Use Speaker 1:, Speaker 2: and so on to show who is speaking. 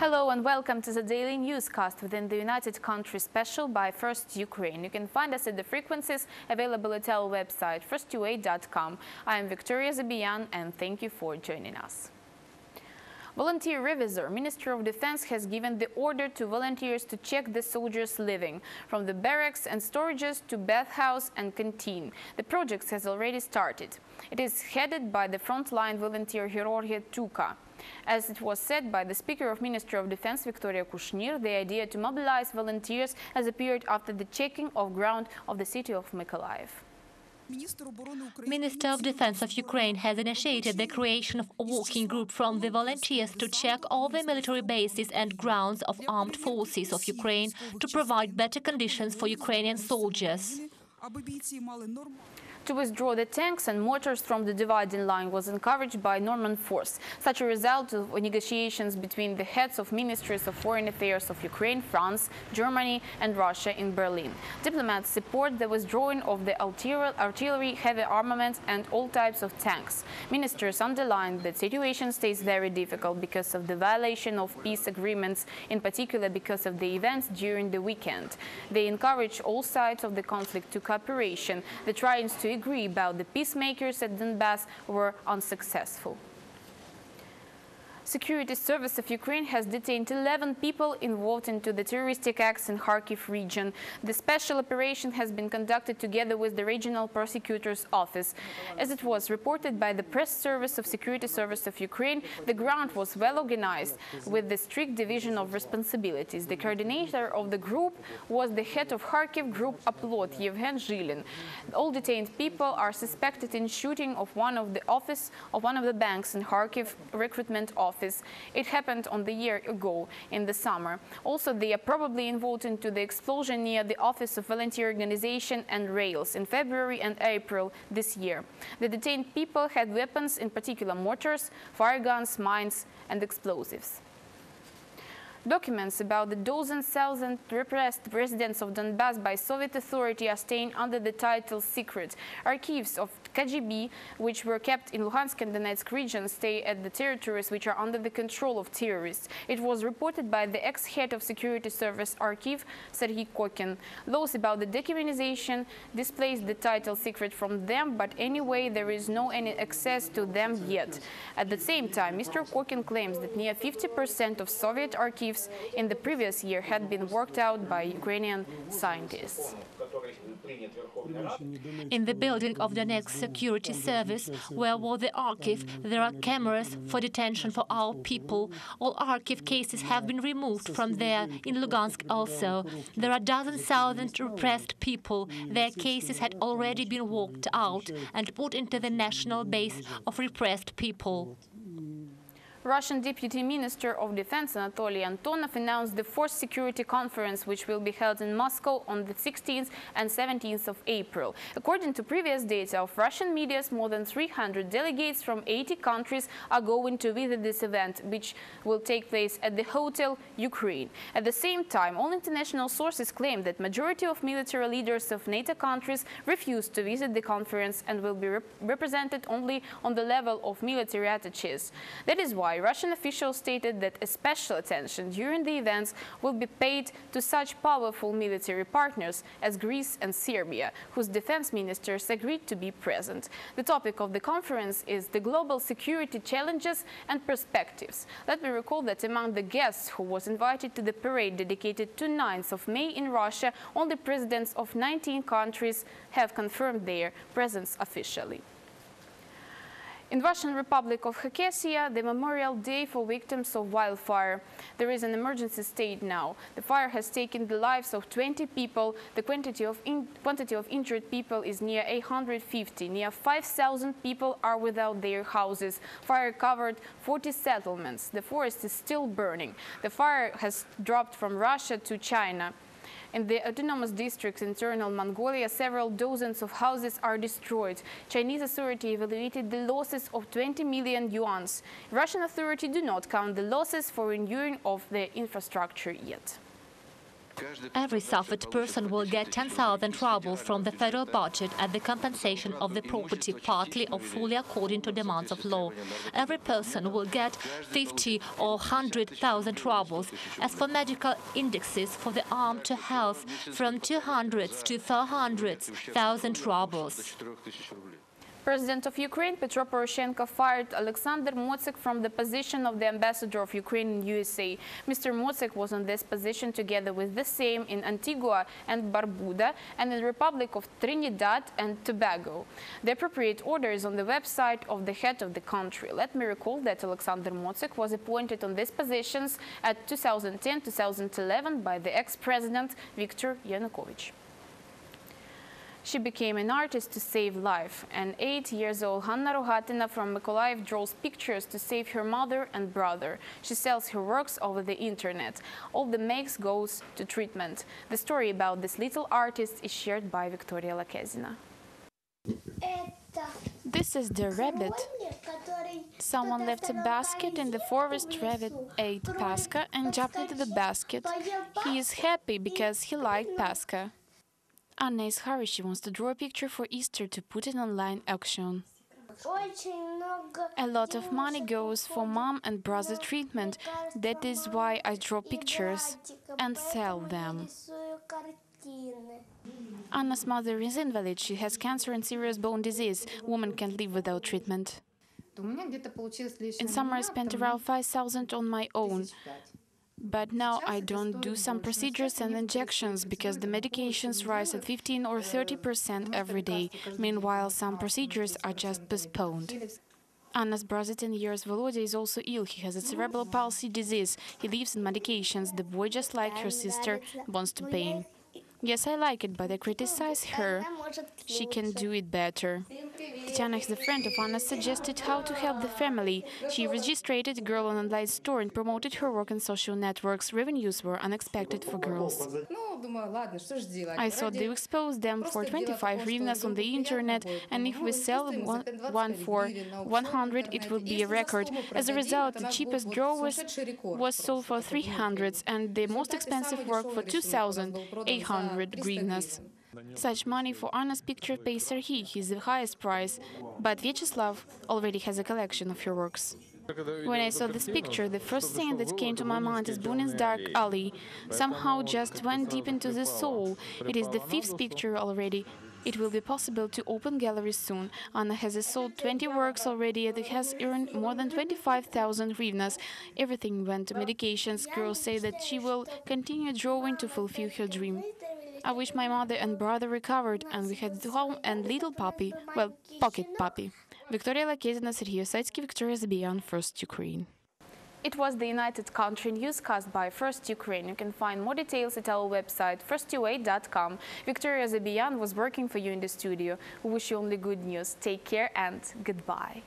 Speaker 1: Hello and welcome to the daily newscast within the United Countries special by First Ukraine. You can find us at the frequencies available at our website firstua.com. I am Victoria Zabian and thank you for joining us. Volunteer Revisor, Ministry of Defense, has given the order to volunteers to check the soldiers' living, from the barracks and storages to bathhouse and canteen. The project has already started. It is headed by the frontline volunteer George Tuka. As it was said by the Speaker of Ministry of Defense, Victoria Kushnir, the idea to mobilize volunteers has appeared after the checking of ground of the city of Mykolaiv.
Speaker 2: Minister of Defense of Ukraine has initiated the creation of a working group from the volunteers to check all the military bases and grounds of armed forces of Ukraine to provide better conditions for Ukrainian soldiers.
Speaker 1: To withdraw the tanks and mortars from the dividing line was encouraged by Norman force, such a result of negotiations between the heads of ministries of foreign affairs of Ukraine, France, Germany and Russia in Berlin. Diplomats support the withdrawing of the artillery, heavy armaments and all types of tanks. Ministers underlined that the situation stays very difficult because of the violation of peace agreements, in particular because of the events during the weekend. They encourage all sides of the conflict to cooperation. The tryings to agree about the peacemakers at Donbass were unsuccessful. Security Service of Ukraine has detained 11 people involved into the terroristic acts in Kharkiv region. The special operation has been conducted together with the Regional Prosecutor's Office. As it was reported by the Press Service of Security Service of Ukraine, the ground was well organized with the strict division of responsibilities. The coordinator of the group was the head of Kharkiv Group Aplot, Yevgen Zhilin. All detained people are suspected in shooting of one of the banks in Kharkiv recruitment office. It happened a year ago in the summer. Also, they are probably involved into the explosion near the Office of Volunteer Organization and Rails in February and April this year. The detained people had weapons, in particular mortars, fire guns, mines and explosives. Documents about the thousand repressed residents of Donbass by Soviet authority are staying under the title secret. Archives of KGB, which were kept in Luhansk and Donetsk regions, stay at the territories which are under the control of terrorists. It was reported by the ex-head of Security Service Archive, Sergei Kokin. Those about the dehumanization displaced the title secret from them, but anyway, there is no any access to them yet. At the same time, Mr. Kokin claims that near 50% of Soviet archives in the previous year had been worked out by Ukrainian scientists.
Speaker 2: In the building of the next security service, where was the archive, there are cameras for detention for our people. All archive cases have been removed from there, in Lugansk also. There are dozens thousand repressed people. Their cases had already been worked out and put into the national base of repressed people.
Speaker 1: Russian Deputy Minister of Defense Anatoly Antonov announced the fourth security conference, which will be held in Moscow on the 16th and 17th of April. According to previous data of Russian media, more than 300 delegates from 80 countries are going to visit this event, which will take place at the Hotel Ukraine. At the same time, all international sources claim that majority of military leaders of NATO countries refuse to visit the conference and will be represented only on the level of military attaches. That is why Russian officials stated that a special attention during the events will be paid to such powerful military partners as Greece and Serbia, whose defense ministers agreed to be present. The topic of the conference is the global security challenges and perspectives. Let me recall that among the guests who was invited to the parade dedicated to 9th of May in Russia, only presidents of 19 countries have confirmed their presence officially. In Russian Republic of Khakassia, the Memorial Day for victims of wildfire. There is an emergency state now. The fire has taken the lives of 20 people. The quantity of injured people is near 850. Near 5,000 people are without their houses. Fire covered 40 settlements. The forest is still burning. The fire has dropped from Russia to China. In the autonomous districts in internal Mongolia, several dozens of houses are destroyed. Chinese authority evaluated the losses of 20 million yuan. Russian authority do not count the losses for renewing of the infrastructure yet.
Speaker 2: Every suffered person will get 10,000 rubles from the federal budget as the compensation of the property, partly or fully according to demands of law. Every person will get 50 or 100,000 rubles. As for medical indexes for the arm to health, from 200 to 400,000 rubles.
Speaker 1: President of Ukraine Petro Poroshenko fired Alexander Motsik from the position of the ambassador of Ukraine in USA. Mr. Motsik was on this position together with the same in Antigua and Barbuda and in the Republic of Trinidad and Tobago. The appropriate order is on the website of the head of the country. Let me recall that Alexander Motsik was appointed on these positions at 2010-2011 by the ex-president Viktor Yanukovych. She became an artist to save life. An 8-year-old Hanna Rogatina from Mykolaiv draws pictures to save her mother and brother. She sells her works over the internet. All the makes goes to treatment. The story about this little artist is shared by Victoria Lakezina.
Speaker 3: This is the rabbit. Someone left a basket in the forest. Rabbit ate Pascha and jumped into the basket. He is happy because he liked Pascha. Anna is hurried. She wants to draw a picture for Easter to put in online auction. A lot of money goes for mom and brother treatment. That is why I draw pictures and sell them. Anna's mother is invalid. She has cancer and serious bone disease. Woman can't live without treatment. In summer I spent around 5,000 on my own. But now I don't do some procedures and injections because the medications rise at 15 or 30% every day. Meanwhile, some procedures are just postponed. Anna's brother, 10 years, Volodya, is also ill. He has a cerebral palsy disease. He lives on medications. The boy, just like her sister, wants to paint. Yes, I like it, but I criticize her. She can do it better. Tatiana is a friend of Anna, suggested how to help the family. She registered a girl on an online store and promoted her work on social networks. Revenues were unexpected for girls. I thought they expose them for 25 hryvnias on the internet, and if we sell one for 100, it will be a record. As a result, the cheapest drawers was sold for 300, and the most expensive work for 2,800 hryvnias. Such money for Anna's picture pays Serhiy, he's the highest price, but Vyacheslav already has a collection of her works. When I saw this picture, the first thing that came to my mind is Bunin's dark alley. Somehow just went deep into the soul. It is the 5th picture already. It will be possible to open galleries soon. Anna has sold 20 works already and has earned more than 25,000 hryvnias. Everything went to medications. Girls say that she will continue drawing to fulfill her dream. I wish my mother and brother recovered, and we had home and little puppy, well, pocket puppy. Victoria Lakezina, Serhiy Osetsky, Victoria Zabiyan, First Ukraine.
Speaker 1: It was the United Country newscast by First Ukraine. You can find more details at our website, firstua.com. Victoria Zabiyan was working for you in the studio. We wish you only good news. Take care and goodbye.